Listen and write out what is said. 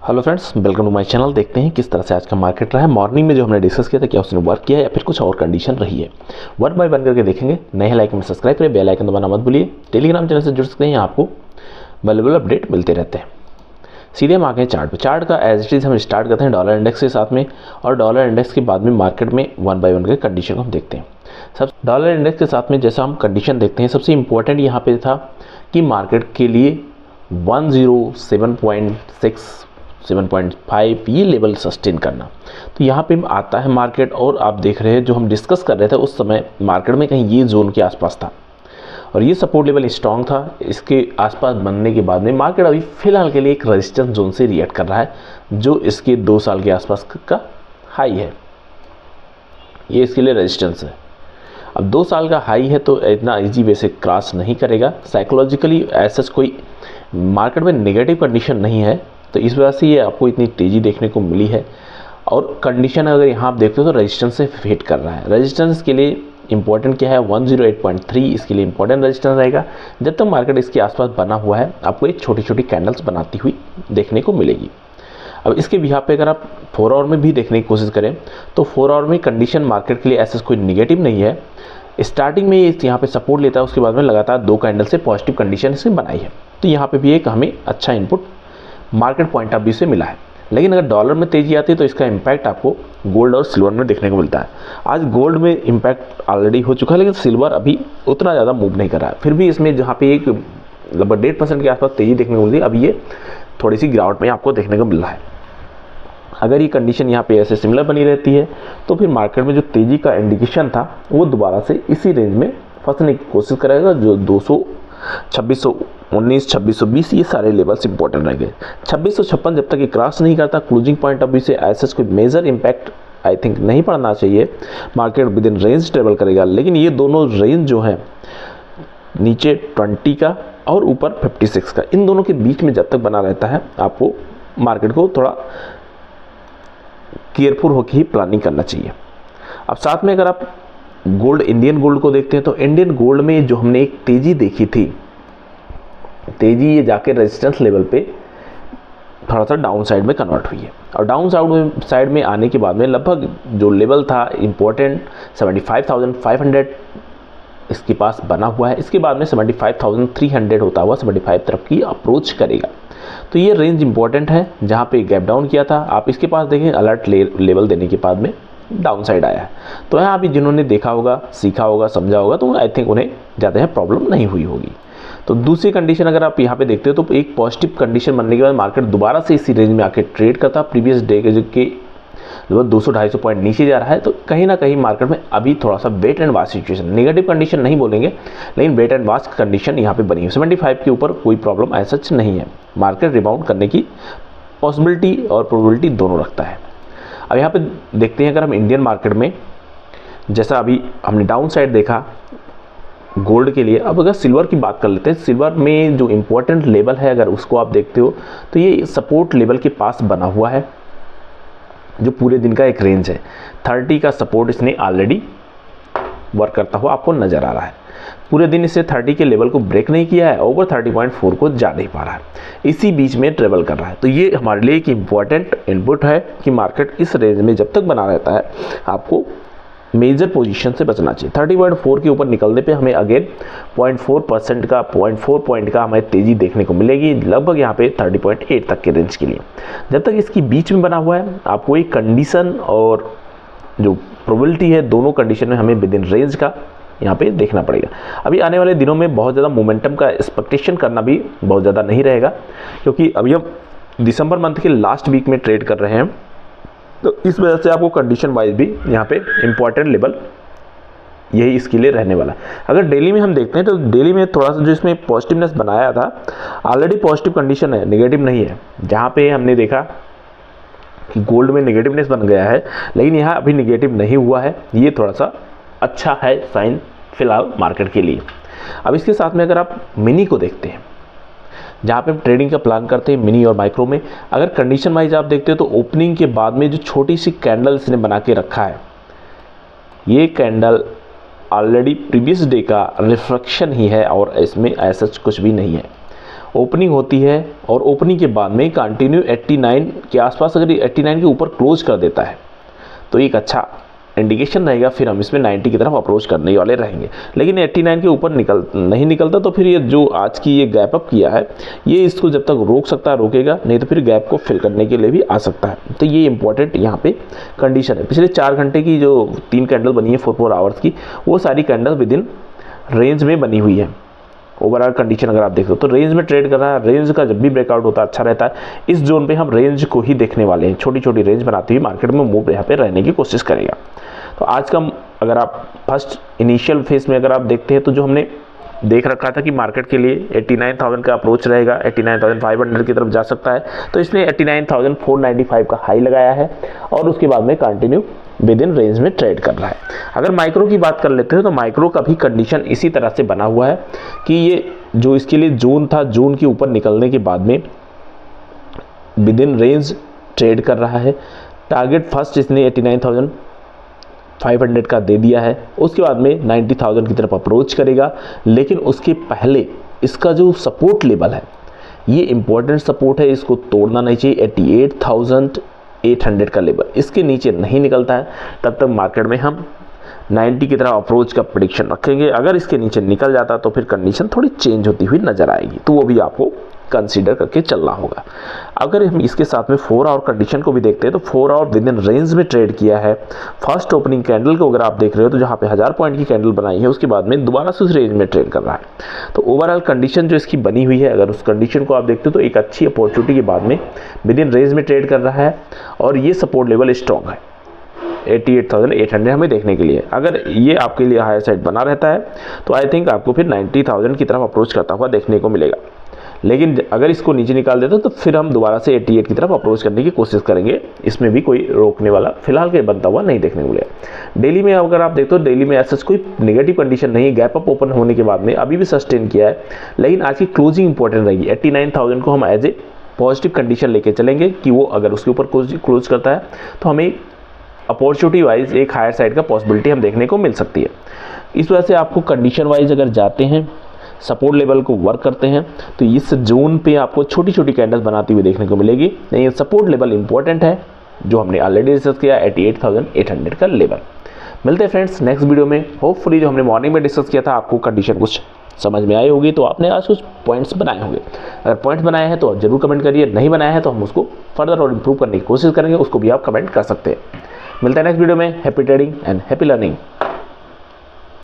Hello friends, welcome to my channel. देखते हैं किस तरह से आज का मार्केट रहा है। मॉर्निंग में जो हमने डिस्कस किया था, क्या उसने वर्क किया है या फिर कुछ और कंडीशन रही है, वन बाय वन करके देखेंगे। नए हैं लाइक में सब्सक्राइब करें, बेल आइकन दबाना मत भूलिए। टेलीग्राम चैनल से जुड़ सकते हैं, आपको वैल्यूएबल अपडेट मिलते रहते हैं। सीधे हम आ गए चार्ट पे। चार्ट का एज इट इज हम स्टार्ट करते हैं डॉलर इंडेक्स के साथ में, और डॉलर इंडेक्स के बाद में मार्केट में वन बाय वन के कंडीशन को हम देखते हैं। सब डॉलर इंडेक्स के साथ में जैसा हम कंडीशन देखते हैं, सबसे इंपॉर्टेंट यहाँ पे था कि मार्केट के लिए 107.6 7.5 ये लेवल सस्टेन करना। तो यहाँ पे आता है मार्केट, और आप देख रहे हैं जो हम डिस्कस कर रहे थे उस समय मार्केट में कहीं ये जोन के आसपास था, और ये सपोर्ट लेवल स्ट्रॉन्ग था। इसके आसपास बनने के बाद में मार्केट अभी फिलहाल के लिए एक रेजिस्टेंस जोन से रिएक्ट कर रहा है, जो इसके 2 साल के आसपास का हाई है। ये इसके लिए रेजिस्टेंस है। अब 2 साल का हाई है तो इतना इजी वे से क्रॉस नहीं करेगा। साइकोलॉजिकली ऐसा कोई मार्केट में नेगेटिव कंडीशन नहीं है, तो इस वजह से ये आपको इतनी तेज़ी देखने को मिली है। और कंडीशन अगर यहाँ आप देखते हो तो रेजिस्टेंस से हिट कर रहा है। रेजिस्टेंस के लिए इंपॉर्टेंट क्या है, 108.3 इसके लिए इंपॉर्टेंट रेजिस्टेंस रहेगा। जब तक मार्केट इसके आसपास बना हुआ है, आपको एक छोटी छोटी कैंडल्स बनाती हुई देखने को मिलेगी। अब इसके बिहाफ पे अगर आप 4 आवर में भी देखने की कोशिश करें तो 4 आवर में कंडीशन मार्केट के लिए ऐसा कोई निगेटिव नहीं है। स्टार्टिंग में ये यहाँ पे सपोर्ट लेता है, उसके बाद में लगातार 2 कैंडल से पॉजिटिव कंडीशन इसने बनाई है। तो यहाँ पे भी एक हमें अच्छा input market point of view से मिला है। लेकिन अगर डॉलर में तेजी आती है तो इसका इम्पैक्ट आपको गोल्ड और सिल्वर में देखने को मिलता है। आज गोल्ड में इम्पैक्ट ऑलरेडी हो चुका है, लेकिन सिल्वर अभी उतना ज़्यादा मूव नहीं कर रहा है। फिर भी इसमें जहाँ पे एक लगभग 1.5% के आसपास तेजी देखने को मिलती है, अभी ये थोड़ी सी गिरावट में आपको देखने को मिल रहा है। अगर ये कंडीशन यहाँ पे ऐसे सिमिलर बनी रहती है तो फिर मार्केट में जो तेज़ी का इंडिकेशन था वो दोबारा से इसी रेंज में फंसने की कोशिश करेगा, जो 2619, 2620 ये सारे लेवल्स इंपॉर्टेंट रहेंगे। 2656 जब तक ये क्रॉस नहीं करता, क्लोजिंग पॉइंट ऑफ व्यू से ऐसा कोई मेजर इम्पैक्ट आई थिंक नहीं पड़ना चाहिए। Market with in range travel करेगा, लेकिन ये दोनों रेंज जो है नीचे 20 का और ऊपर 56 का, इन दोनों के बीच में जब तक बना रहता है, आपको मार्केट को थोड़ा केयरफुल होकर ही प्लानिंग करना चाहिए। अब साथ में अगर आप गोल्ड, इंडियन गोल्ड को देखते हैं तो इंडियन गोल्ड में जो हमने एक तेज़ी देखी थी, तेज़ी ये जाके रेजिस्टेंस लेवल पे थोड़ा सा डाउन साइड में कन्वर्ट हुई है। और डाउन साइड में आने के बाद में लगभग जो लेवल था इम्पोर्टेंट 75,500 इसके पास बना हुआ है। इसके बाद में 75,300 होता हुआ 75 तरफ की अप्रोच करेगा। तो ये रेंज इंपॉर्टेंट है जहाँ पे गैप डाउन किया था। आप इसके पास देखें, अलर्ट लेवल देने के बाद में डाउन साइड आया है। तो यहाँ भी जिन्होंने देखा होगा, सीखा होगा, समझा होगा, तो आई थिंक उन्हें ज़्यादा प्रॉब्लम नहीं हुई होगी। तो दूसरी कंडीशन अगर आप यहाँ पे देखते हो तो एक पॉजिटिव कंडीशन बनने के बाद मार्केट दोबारा से इसी रेंज में आके ट्रेड करता। प्रीवियस डे के लगभग 200-250 पॉइंट नीचे जा रहा है। तो कहीं ना कहीं मार्केट में अभी थोड़ा सा wait and watch situation, negative condition नहीं बोलेंगे, लेकिन वेट एंड वॉच कंडीशन यहाँ पे बनी है। 75 के ऊपर कोई प्रॉब्लम ऐसा नहीं है। मार्केट रिबाउंड करने की पॉसिबिलिटी और प्रोबेबिलिटी दोनों रखता है। अब यहाँ पे देखते हैं अगर हम इंडियन मार्केट में, जैसा अभी हमने डाउन साइड देखा गोल्ड के लिए, अब अगर सिल्वर की बात कर लेते हैं। सिल्वर में जो इम्पोर्टेंट लेवल है, अगर उसको आप देखते हो तो ये सपोर्ट लेवल के पास बना हुआ है, जो पूरे दिन का एक रेंज है। 30 का सपोर्ट इसने ऑलरेडी वर्क करता हुआ आपको नज़र आ रहा है। पूरे दिन इससे 30 के लेवल को ब्रेक नहीं किया है, ओवर 30.4 को जा नहीं पा रहा है, इसी बीच में ट्रेवल कर रहा है। तो ये हमारे लिए एक इम्पॉर्टेंट इनपुट है कि मार्केट इस रेंज में जब तक बना रहता है, आपको मेजर पोजीशन से बचना चाहिए। 30.4 के ऊपर निकलने पे हमें अगेन 0.4% का 0.4 पॉइंट का हमें तेज़ी देखने को मिलेगी, लगभग यहाँ पे 30.8 तक के रेंज के लिए। जब तक इसकी बीच में बना हुआ है, आपको एक कंडीशन और जो प्रोबेबिलिटी है, दोनों कंडीशन में हमें विद इन रेंज का यहाँ पे देखना पड़ेगा। अभी आने वाले दिनों में बहुत ज़्यादा मोमेंटम का एक्सपेक्टेशन करना भी बहुत ज़्यादा नहीं रहेगा, क्योंकि अभी हम दिसंबर मंथ के लास्ट वीक में ट्रेड कर रहे हैं। तो इस वजह से आपको कंडीशन वाइज भी यहाँ पे इम्पॉर्टेंट लेवल यही इसके लिए रहने वाला है। अगर डेली में हम देखते हैं तो डेली में थोड़ा सा जो इसमें पॉजिटिवनेस बनाया था, ऑलरेडी पॉजिटिव कंडीशन है, नेगेटिव नहीं है। जहाँ पे हमने देखा कि गोल्ड में नेगेटिवनेस बन गया है, लेकिन यहाँ अभी नेगेटिव नहीं हुआ है। ये थोड़ा सा अच्छा है साइन फिलहाल मार्केट के लिए। अब इसके साथ में अगर आप मिनी को देखते हैं, जहाँ पे हम ट्रेडिंग का प्लान करते हैं मिनी और माइक्रो में, अगर कंडीशन वाइज आप देखते हो तो ओपनिंग के बाद में जो छोटी सी कैंडल इसने बना के रखा है, ये कैंडल ऑलरेडी प्रीवियस डे का रिफ्लेक्शन ही है और इसमें ऐसा कुछ भी नहीं है। ओपनिंग होती है और ओपनिंग के बाद में कंटिन्यू 89 के आसपास अगर 89 के ऊपर क्लोज कर देता है तो एक अच्छा इंडिकेशन रहेगा, फिर हम इसमें 90 की तरफ अप्रोच करने वाले रहेंगे। लेकिन 89 के ऊपर नहीं निकलता तो फिर ये जो आज की ये गैप अप किया है ये इसको जब तक रोक सकता है रोकेगा, नहीं तो फिर गैप को फिल करने के लिए भी आ सकता है। तो ये इंपॉर्टेंट यहाँ पे कंडीशन है। पिछले 4 घंटे की जो 3 कैंडल बनी है 4 आवर्स की, वो सारी कैंडल विद इन रेंज में बनी हुई है। ओवरऑल कंडीशन अगर आप देख लो तो रेंज में ट्रेड कर रहा है। रेंज का जब भी ब्रेकआउट होता है अच्छा रहता है। इस जोन पे हम रेंज को ही देखने वाले हैं। छोटी छोटी रेंज बनाती हुई मार्केट में मूव यहाँ पे रहने की कोशिश करेगा। तो आज का अगर आप फर्स्ट इनिशियल फेज में अगर आप देखते हैं तो जो हमने देख रखा था कि मार्केट के लिए 89,000 का अप्रोच रहेगा, 89,500 की तरफ जा सकता है, तो इसने 89,495 का हाई लगाया है और उसके बाद में कंटिन्यू विद इन रेंज में ट्रेड कर रहा है। अगर माइक्रो की बात कर लेते हैं तो माइक्रो का भी कंडीशन इसी तरह से बना हुआ है कि ये जो इसके लिए जोन था, जोन के ऊपर निकलने के बाद में विद इन रेंज ट्रेड कर रहा है। टारगेट फर्स्ट इसने 89,500 का दे दिया है, उसके बाद में 90,000 की तरफ अप्रोच करेगा। लेकिन उसके पहले इसका जो सपोर्ट लेवल है ये इंपॉर्टेंट सपोर्ट है, इसको तोड़ना नहीं चाहिए। 88,800 का लेवल इसके नीचे नहीं निकलता है तब तक मार्केट में हम 90 की तरफ अप्रोच का प्रेडिक्शन रखेंगे। अगर इसके नीचे निकल जाता तो फिर कंडीशन थोड़ी चेंज होती हुई नजर आएगी, तो वो भी आपको कंसीडर करके चलना होगा। अगर हम इसके साथ में 4 आवर कंडीशन को भी देखते हैं तो 4 आवर विद इन रेंज में ट्रेड किया है। फर्स्ट ओपनिंग कैंडल को अगर आप देख रहे हो तो जहाँ पे 1000 पॉइंट की कैंडल बनाई है उसके बाद में दोबारा से उस रेंज में ट्रेड कर रहा है। तो ओवरऑल कंडीशन जो इसकी बनी हुई है, अगर उस कंडीशन को आप देखते हो तो एक अच्छी अपॉर्चुनिटी के बाद में विद इन रेंज में ट्रेड कर रहा है और ये सपोर्ट लेवल स्ट्रॉन्ग है 88,800 हमें देखने के लिए। अगर ये आपके लिए हायर साइड बना रहता है तो आई थिंक आपको फिर 90,000 की तरफ अप्रोच करता हुआ देखने को मिलेगा। लेकिन अगर इसको नीचे निकाल देते तो फिर हम दोबारा से 88 की तरफ अप्रोच करने की कोशिश करेंगे। इसमें भी कोई रोकने वाला फिलहाल के बनता हुआ नहीं देखने को मिलेगा। डेली में अगर आप देखते हो डेली में ऐसा कोई नेगेटिव कंडीशन नहीं है। गैप अप ओपन होने के बाद में अभी भी सस्टेन किया है, लेकिन आज की क्लोजिंग इंपॉर्टेंट रहेगी। 89,000 को हम एज ए पॉजिटिव कंडीशन लेके चलेंगे कि वो अगर उसके ऊपर क्लोज करता है तो हमें अपॉर्चुनिटी वाइज एक हायर साइड का पॉसिबिलिटी हम देखने को मिल सकती है। इस वजह से आपको कंडीशन वाइज अगर जाते हैं, सपोर्ट लेवल को वर्क करते हैं तो इस जोन पे आपको छोटी छोटी कैंडल्स बनाती हुई देखने को मिलेगी। ये सपोर्ट लेवल इंपॉर्टेंट है जो हमने ऑलरेडी डिस्कस किया 88,800 का लेवल। मिलते हैं फ्रेंड्स नेक्स्ट वीडियो में। होपफुली जो हमने मॉर्निंग में डिस्कस किया था आपको कंडीशन कुछ समझ में आई होगी, तो आपने आज कुछ पॉइंट्स बनाए होंगे। अगर पॉइंट्स बनाए हैं तो आप जरूर कमेंट करिए, नहीं बनाए हैं तो हम उसको फर्दर और इम्प्रूव करने की कोशिश करेंगे, उसको भी आप कमेंट कर सकते हैं। मिलते हैं नेक्स्ट वीडियो में। Happy trading and happy learning.